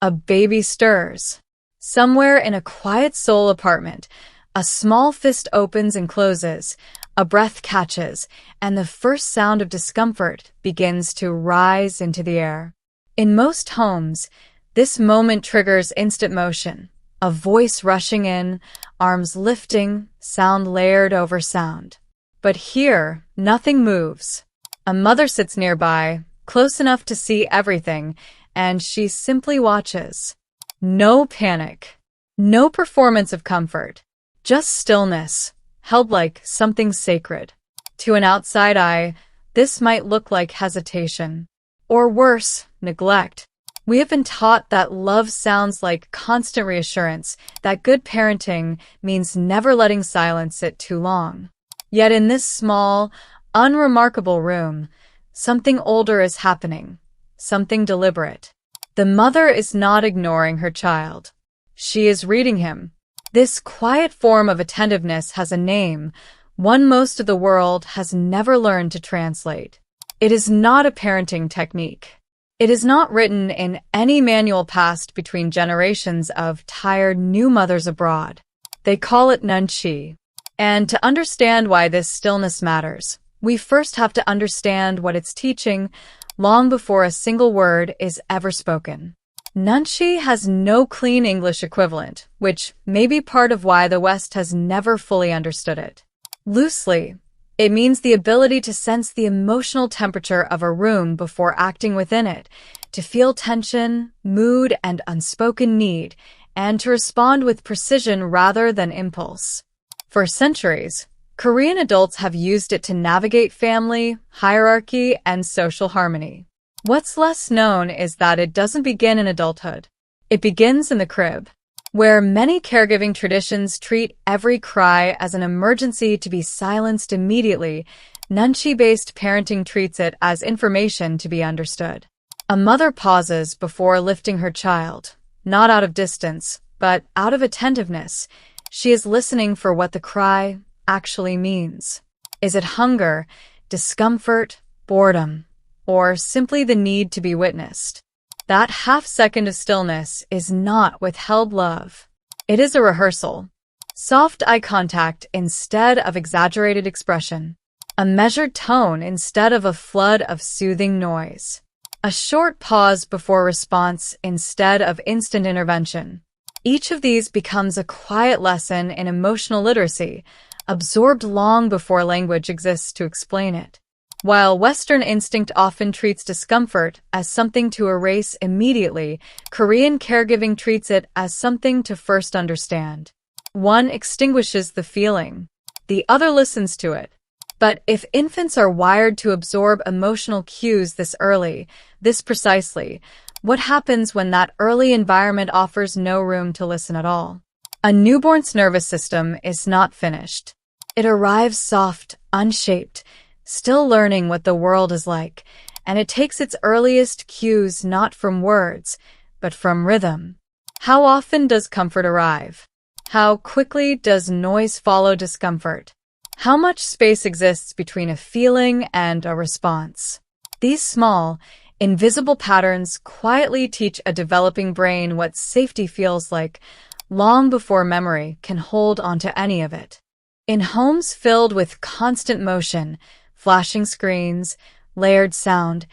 A baby stirs. Somewhere in a quiet soul apartment, a small fist opens and closes, a breath catches, and the first sound of discomfort begins to rise into the air. In most homes, this moment triggers instant motion, a voice rushing in, arms lifting, sound layered over sound. But here, nothing moves. A mother sits nearby, close enough to see everything, and she simply watches. No panic. No performance of comfort. Just stillness, held like something sacred. To an outside eye, this might look like hesitation. Or worse, neglect. We have been taught that love sounds like constant reassurance, that good parenting means never letting silence sit too long. Yet in this small, unremarkable room, something older is happening, something deliberate. The mother is not ignoring her child. She is reading him. This quiet form of attentiveness has a name, one most of the world has never learned to translate. It is not a parenting technique. It is not written in any manual passed between generations of tired new mothers abroad. They call it Nunchi. And to understand why this stillness matters, we first have to understand what it's teaching long before a single word is ever spoken. Nunchi has no clean English equivalent, which may be part of why the West has never fully understood it. Loosely, it means the ability to sense the emotional temperature of a room before acting within it, to feel tension, mood, and unspoken need, and to respond with precision rather than impulse. For centuries, Korean adults have used it to navigate family, hierarchy, and social harmony. What's less known is that it doesn't begin in adulthood. It begins in the crib, where many caregiving traditions treat every cry as an emergency to be silenced immediately. Nunchi-based parenting treats it as information to be understood. A mother pauses before lifting her child, not out of distance, but out of attentiveness. She is listening for what the cry actually means. Is it hunger, discomfort, boredom, or simply the need to be witnessed? That half-second of stillness is not withheld love. It is a rehearsal. Soft eye contact instead of exaggerated expression. A measured tone instead of a flood of soothing noise. A short pause before response instead of instant intervention. Each of these becomes a quiet lesson in emotional literacy, absorbed long before language exists to explain it. While Western instinct often treats discomfort as something to erase immediately, Korean caregiving treats it as something to first understand. One extinguishes the feeling. The other listens to it. But if infants are wired to absorb emotional cues this early, this precisely, what happens when that early environment offers no room to listen at all? A newborn's nervous system is not finished. It arrives soft, unshaped, still learning what the world is like, and it takes its earliest cues not from words, but from rhythm. How often does comfort arrive? How quickly does noise follow discomfort? How much space exists between a feeling and a response? These small, invisible patterns quietly teach a developing brain what safety feels like, long before memory can hold onto any of it. In homes filled with constant motion, flashing screens, layered sound,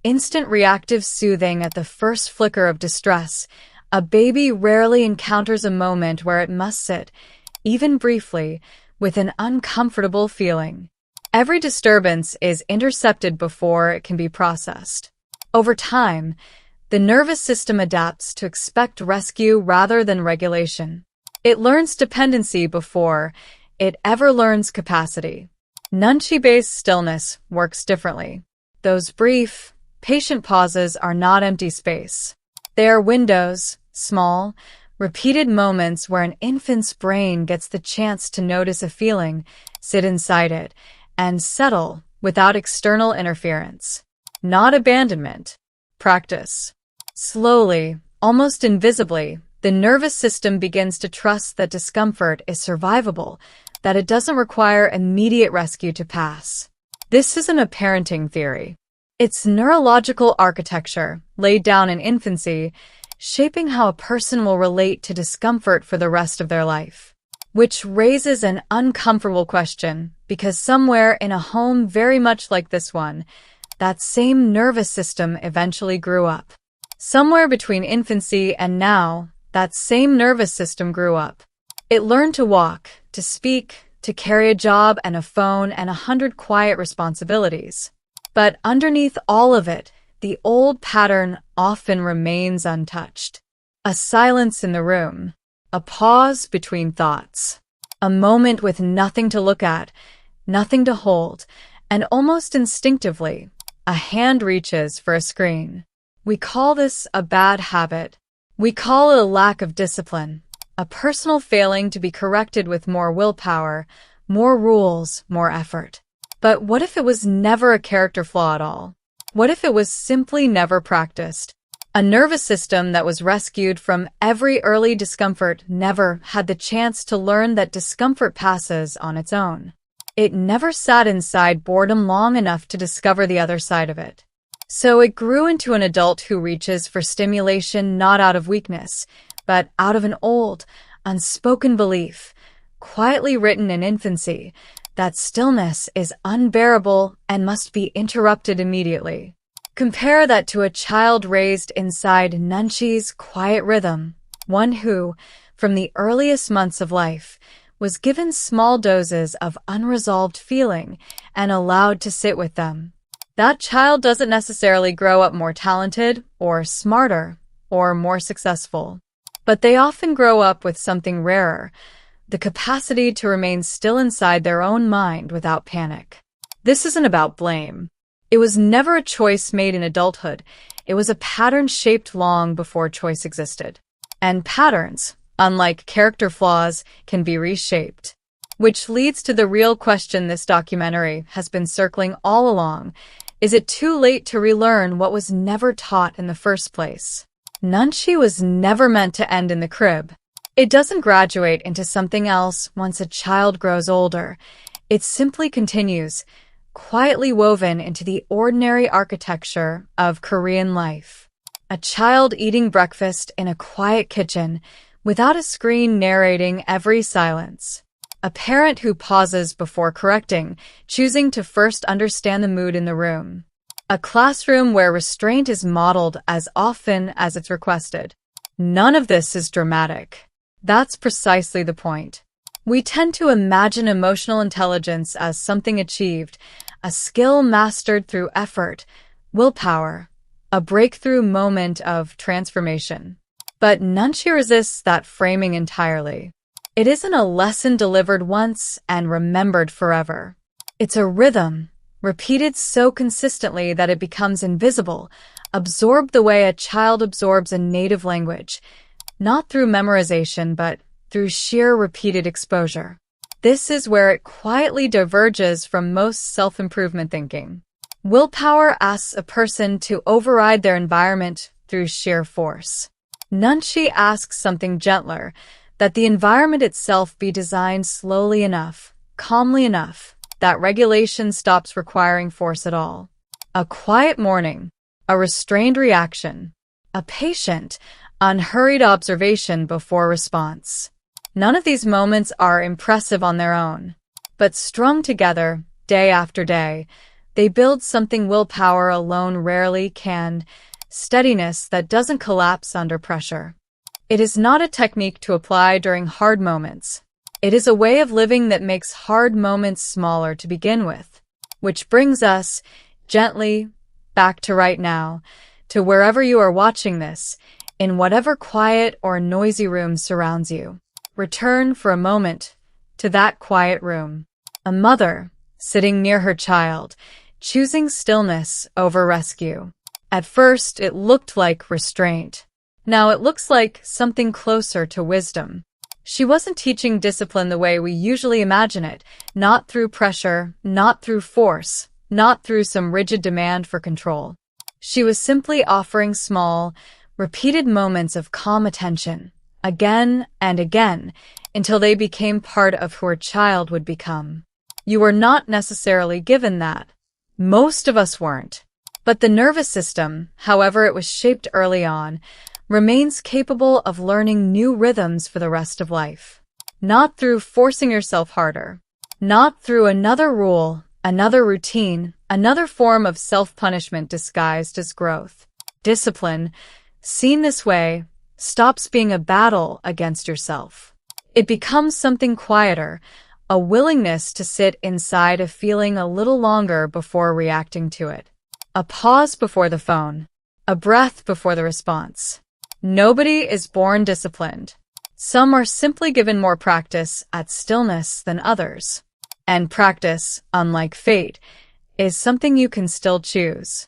instant reactive soothing at the first flicker of distress, a baby rarely encounters a moment where it must sit, even briefly, with an uncomfortable feeling. Every disturbance is intercepted before it can be processed. Over time, the nervous system adapts to expect rescue rather than regulation. It learns dependency before it ever learns capacity. Nunchi-based stillness works differently. Those brief, patient pauses are not empty space. They are windows, small, repeated moments where an infant's brain gets the chance to notice a feeling, sit inside it, and settle without external interference. Not abandonment. Practice. Slowly, almost invisibly, the nervous system begins to trust that discomfort is survivable, that it doesn't require immediate rescue to pass. This isn't a parenting theory. It's neurological architecture, laid down in infancy, shaping how a person will relate to discomfort for the rest of their life. Which raises an uncomfortable question, because somewhere in a home very much like this one, that same nervous system eventually grew up. Somewhere between infancy and now, that same nervous system grew up. It learned to walk, to speak, to carry a job and a phone and 100 quiet responsibilities. But underneath all of it, the old pattern often remains untouched. A silence in the room, a pause between thoughts, a moment with nothing to look at, nothing to hold, and almost instinctively, a hand reaches for a screen. We call this a bad habit. We call it a lack of discipline, a personal failing to be corrected with more willpower, more rules, more effort. But what if it was never a character flaw at all? What if it was simply never practiced? A nervous system that was rescued from every early discomfort never had the chance to learn that discomfort passes on its own. It never sat inside boredom long enough to discover the other side of it. So it grew into an adult who reaches for stimulation not out of weakness, but out of an old, unspoken belief, quietly written in infancy, that stillness is unbearable and must be interrupted immediately. Compare that to a child raised inside Nunchi's quiet rhythm, one who, from the earliest months of life, was given small doses of unresolved feeling and allowed to sit with them. That child doesn't necessarily grow up more talented or smarter or more successful, but they often grow up with something rarer, the capacity to remain still inside their own mind without panic. This isn't about blame. It was never a choice made in adulthood. It was a pattern shaped long before choice existed. And patterns, unlike character flaws, can be reshaped. Which leads to the real question this documentary has been circling all along. Is it too late to relearn what was never taught in the first place? Nunchi was never meant to end in the crib. It doesn't graduate into something else once a child grows older. It simply continues, quietly woven into the ordinary architecture of Korean life. A child eating breakfast in a quiet kitchen, without a screen narrating every silence. A parent who pauses before correcting, choosing to first understand the mood in the room. A classroom where restraint is modeled as often as it's requested. None of this is dramatic. That's precisely the point. We tend to imagine emotional intelligence as something achieved, a skill mastered through effort, willpower, a breakthrough moment of transformation. But Nunchi resists that framing entirely. It isn't a lesson delivered once and remembered forever. It's a rhythm, repeated so consistently that it becomes invisible, absorbed the way a child absorbs a native language, not through memorization but through sheer repeated exposure. This is where it quietly diverges from most self-improvement thinking. Willpower asks a person to override their environment through sheer force. Nunchi asks something gentler, that the environment itself be designed slowly enough, calmly enough, that regulation stops requiring force at all. A quiet morning, a restrained reaction, a patient, unhurried observation before response. None of these moments are impressive on their own, but strung together, day after day, they build something willpower alone rarely can, steadiness that doesn't collapse under pressure. It is not a technique to apply during hard moments. It is a way of living that makes hard moments smaller to begin with. Which brings us, gently, back to right now, to wherever you are watching this, in whatever quiet or noisy room surrounds you. Return for a moment to that quiet room. A mother, sitting near her child, choosing stillness over rescue. At first, it looked like restraint. Now it looks like something closer to wisdom. She wasn't teaching discipline the way we usually imagine it, not through pressure, not through force, not through some rigid demand for control. She was simply offering small, repeated moments of calm attention, again and again, until they became part of who her child would become. You were not necessarily given that. Most of us weren't. But the nervous system, however it was shaped early on, remains capable of learning new rhythms for the rest of life. Not through forcing yourself harder. Not through another rule, another routine, another form of self-punishment disguised as growth. Discipline, seen this way, stops being a battle against yourself. It becomes something quieter, a willingness to sit inside a feeling a little longer before reacting to it. A pause before the phone. A breath before the response. Nobody is born disciplined. Some are simply given more practice at stillness than others. And practice, unlike fate, is something you can still choose.